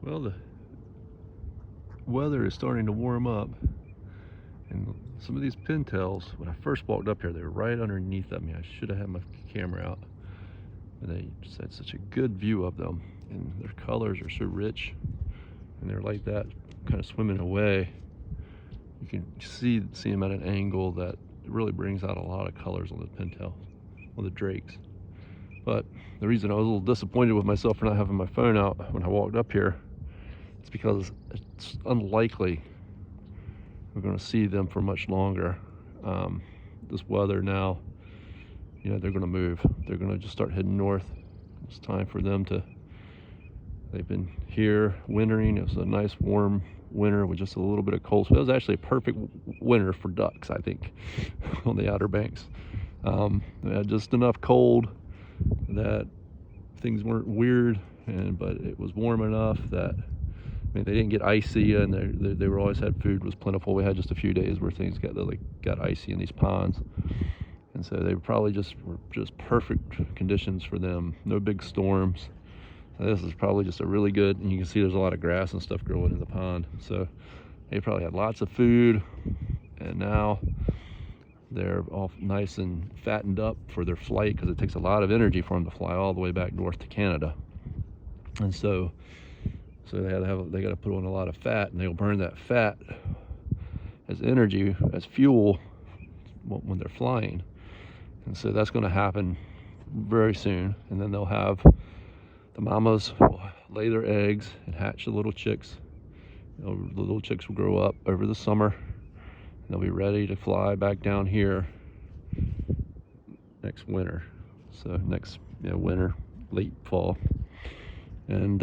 Well, the weather is starting to warm up, and some of these pintails, when I first walked up here, they were right underneath of me. I should have had my camera out. And they just had such a good view of them, and their colors are so rich, and they're like that, kind of swimming away. You can see them at an angle that really brings out a lot of colors on the pintail, on the drakes. But the reason I was a little disappointed with myself for not having my phone out when I walked up here is because it's unlikely we're going to see them for much longer. This weather now, they're going to move. They're going to just start heading north. It's time for them to. They've been here wintering. It was a nice warm winter with just a little bit of cold. So it was actually a perfect winter for ducks, I think, on the Outer Banks. They had just enough cold that things weren't weird, but it was warm enough that they didn't get icy, and they were always had food was plentiful. We had just a few days where things got icy in these ponds, and so they probably were just perfect conditions for them. No big storms. So this is probably just a really good, and you can see there's a lot of grass and stuff growing in the pond. So they probably had lots of food, and now they're all nice and fattened up for their flight, because it takes a lot of energy for them to fly all the way back north to Canada. And so they got to put on a lot of fat, and they'll burn that fat as energy, as fuel when they're flying. And so that's going to happen very soon. And then they'll have the mamas will lay their eggs and hatch the little chicks. The little chicks will grow up over the summer, and they'll be ready to fly back down here next winter. So next winter, late fall. And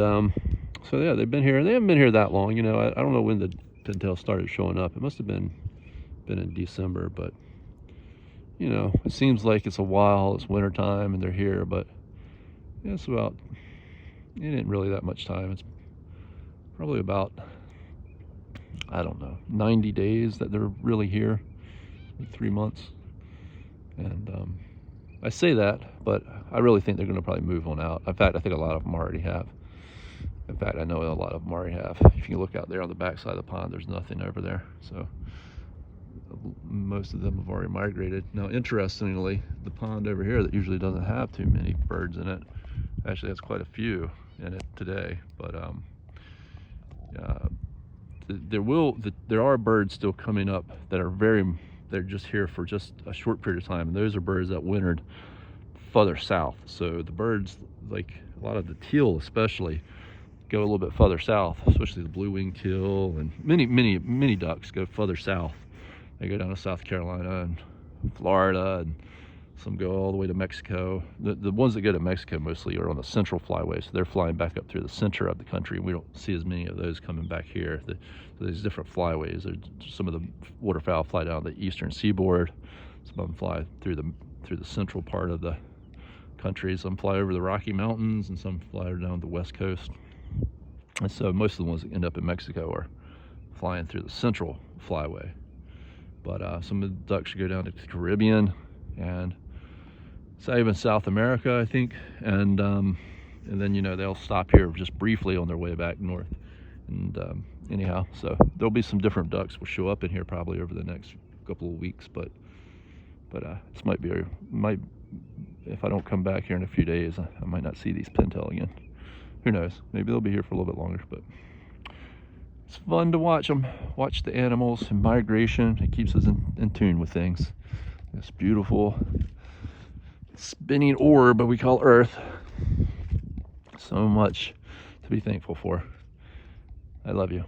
so yeah, they've been here. They haven't been here that long. I don't know when the pintail started showing up. It must have been in December, but it seems like it's a while. It's winter time and they're here, but it's about, it ain't really that much time. It's probably about, I don't know, 90 days that they're really here, 3 months. And I say that, but I really think they're going to probably move on out. In fact, I think a lot of them already have. In fact, I know a lot of them already have. If you look out there on the backside of the pond, there's nothing over there. So most of them have already migrated. Now, interestingly, the pond over here that usually doesn't have too many birds in it actually has quite a few in it today. But there are birds still coming up that they're just here for just a short period of time, and those are birds that wintered further south. So the birds, like a lot of the teal especially, go a little bit further south, especially the blue-winged teal, and many ducks go further south. They go down to South Carolina and Florida, and some go all the way to Mexico. The ones that go to Mexico mostly are on the central flyway, so they're flying back up through the center of the country. We don't see as many of those coming back here. There's different flyways. Some of the waterfowl fly down the eastern seaboard. Some of them fly through the central part of the country. Some fly over the Rocky Mountains, and some fly down the west coast. And so most of the ones that end up in Mexico are flying through the central flyway. But some of the ducks go down to the Caribbean and even South America, I think. And then they'll stop here just briefly on their way back north. And anyhow, so there'll be some different ducks will show up in here probably over the next couple of weeks. But this might if I don't come back here in a few days, I might not see these pintail again. Who knows? Maybe they'll be here for a little bit longer, but it's fun to watch them, watch the animals and migration. It keeps us in tune with things. This beautiful spinning orb we call Earth. So much to be thankful for. I love you.